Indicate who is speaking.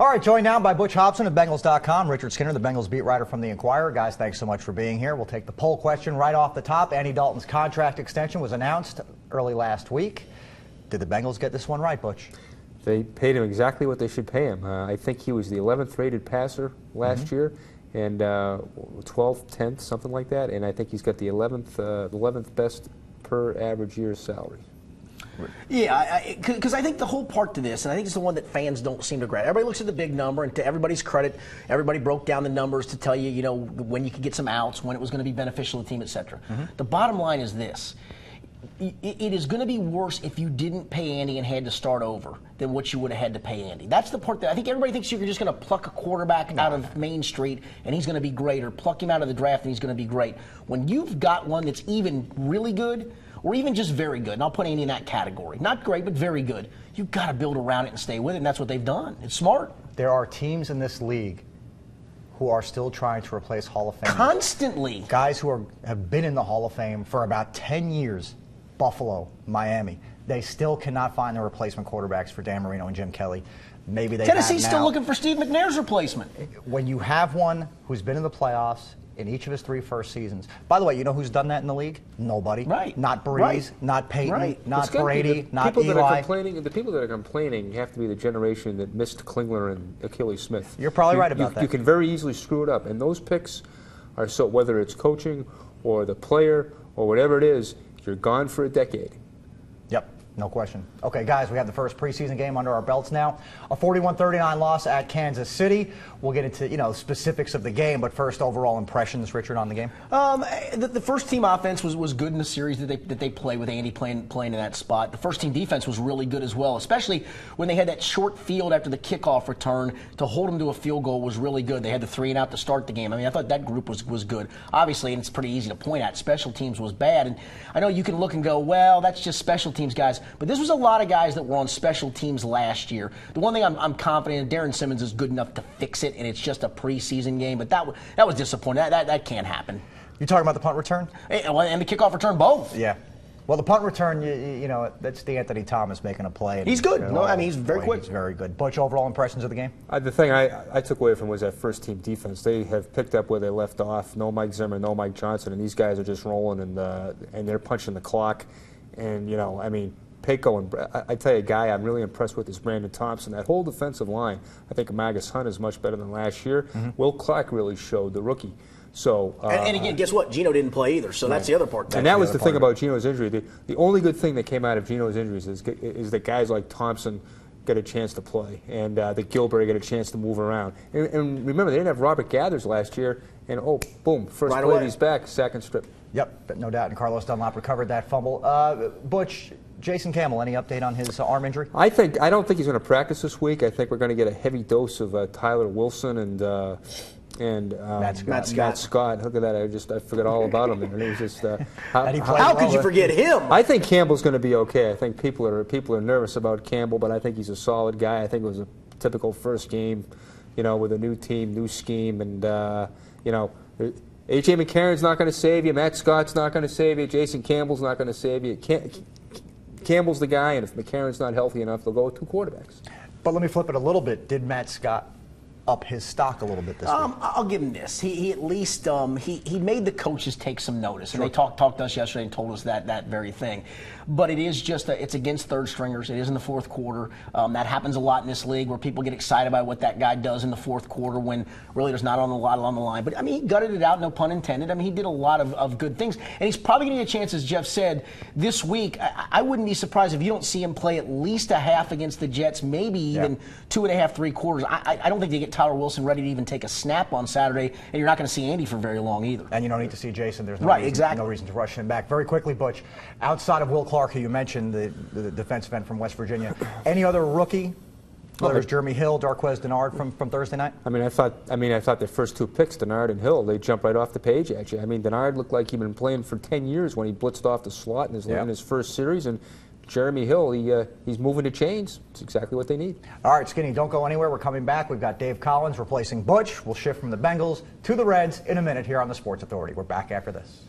Speaker 1: All right, joined now by Butch Hobson of Bengals.com, Richard Skinner, the Bengals beat writer from the Enquirer. Guys, thanks so much for being here. We'll take the poll question right off the top. Andy Dalton's contract extension was announced early last week. Did the Bengals get this one right, Butch?
Speaker 2: They paid him exactly what they should pay him. I think he was the 11th rated passer last year, and 12th, 10th, something like that. And I think he's got the 11th best per average year's salary.
Speaker 3: Yeah, because I think the whole part to this, and I think it's the one that fans don't seem to grasp. Everybody looks at the big number, and to everybody's credit, everybody broke down the numbers to tell you, you know, when you could get some outs, when it was going to be beneficial to the team, etc. The bottom line is this. It is going to be worse if you didn't pay Andy and had to start over than what you would have had to pay Andy. That's the part that I think everybody thinks you're just going to pluck a quarterback out of Main Street and he's going to be great, or pluck him out of the draft and he's going to be great. When you've got one that's even really good, or even just very good, and I'll put Andy in that category. Not great, but very good. You've got to build around it and stay with it, and that's what they've done. It's smart.
Speaker 1: There are teams in this league who are still trying to replace Hall of Famers.
Speaker 3: Constantly.
Speaker 1: Guys who have been in the Hall of Fame for about 10 years. Buffalo, Miami. They still cannot find the replacement quarterbacks for Dan Marino and Jim Kelly. Maybe they
Speaker 3: Tennessee's
Speaker 1: have
Speaker 3: still
Speaker 1: now.
Speaker 3: looking for Steve McNair's replacement.
Speaker 1: When you have one who's been in the playoffs in each of his 3 first seasons. By the way, you know who's done that in the league? Nobody.
Speaker 3: Right.
Speaker 1: Not Breeze,
Speaker 3: Right.
Speaker 1: not Peyton,
Speaker 3: Right.
Speaker 1: not Brady, not
Speaker 2: Eli.
Speaker 1: Eli.
Speaker 2: The people that are complaining have to be the generation that missed Klingler and Achilles Smith.
Speaker 1: You're probably right about that.
Speaker 2: You can very easily screw it up. And those picks are so, whether it's coaching or the player or whatever it is, you're gone for a decade.
Speaker 1: Yep, no question. Okay, guys, we have the first preseason game under our belts now. A 41-39 loss at Kansas City. We'll get into, specifics of the game, but first, overall impressions, Richard, on the game?
Speaker 3: The first team offense was good in the series that they played with Andy playing in that spot. The first team defense was really good as well, especially when they had that short field after the kickoff return to hold them to a field goal was really good. They had the 3-and-out to start the game. I mean, I thought that group was good. Obviously, and it's pretty easy to point out, special teams was bad. And I know you can look and go, well, that's just special teams guys. But this was a lot of guys that were on special teams last year. The one thing I'm confident in, Darren Simmons is good enough to fix it, and it's just a preseason game. But that was disappointing. That can't happen.
Speaker 1: You talking about the punt return?
Speaker 3: And the kickoff return, both.
Speaker 1: Yeah. Well, the punt return, that's the Anthony Thomas making a play. And,
Speaker 3: he's good. He's very quick.
Speaker 1: He's very good. Butch, overall impressions of the game?
Speaker 2: The thing I took away from was that first team defense. They have picked up where they left off. No Mike Zimmer, no Mike Johnson, and these guys are just rolling and they're punching the clock. And Payco, and I tell you, a guy I'm really impressed with is Brandon Thompson. That whole defensive line, I think Amagus Hunt is much better than last year. Will Clark really showed, the rookie. So
Speaker 3: and again, guess what? Gino didn't play either, so that's the other part.
Speaker 2: And that was the thing about Gino's injury. The only good thing that came out of Gino's injuries is that guys like Thompson get a chance to play, and that Gilbert get a chance to move around. And remember, they didn't have Robert Gathers last year, and boom, first
Speaker 3: right
Speaker 2: play
Speaker 3: away.
Speaker 2: He's back, second strip.
Speaker 1: Yep, but no doubt. And Carlos Dunlap recovered that fumble. Butch, Jason Campbell, any update on his arm injury?
Speaker 2: I don't think he's going to practice this week. I think we're going to get a heavy dose of Tyler Wilson and Matt Scott. Look at that! I forgot all about him. And it was just
Speaker 3: how could you forget him?
Speaker 2: I think Campbell's going to be okay. I think people are nervous about Campbell, but I think he's a solid guy. I think it was a typical first game, with a new team, new scheme, and A.J. McCarron's not going to save you. Matt Scott's not going to save you. Jason Campbell's not going to save you. Campbell's the guy, and if McCarron's not healthy enough, they'll go with 2 quarterbacks.
Speaker 1: But let me flip it a little bit. Did Matt Scott up his stock a little bit this week?
Speaker 3: I'll give him this. He at least he made the coaches take some notice, and they talked to us yesterday and told us that very thing. But it is just it's against third stringers. It is in the fourth quarter. That happens a lot in this league where people get excited by what that guy does in the fourth quarter when really there's not a lot on the line. But he gutted it out, no pun intended. He did a lot of good things, and he's probably going to get a chance, as Geoff said, this week. I wouldn't be surprised if you don't see him play at least a half against the Jets, maybe even 2.5, 3 quarters. I don't think they get Tyler Wilson ready to even take a snap on Saturday, and you're not going to see Andy for very long either.
Speaker 1: And you don't need to see Jason. There's no reason to rush him back. Very quickly, Butch, outside of Will Clark, who you mentioned, the defensive end from West Virginia, any other rookie? Whether it's Jeremy Hill, Darquez Dennard from Thursday night?
Speaker 2: I thought their first 2 picks, Dennard and Hill, they jump right off the page at you. Dennard looked like he'd been playing for 10 years when he blitzed off the slot in his first series, and Jeremy Hill, he's moving the chains. It's exactly what they need.
Speaker 1: All right, Skinny, don't go anywhere. We're coming back. We've got Dave Collins replacing Butch. We'll shift from the Bengals to the Reds in a minute here on the Sports Authority. We're back after this.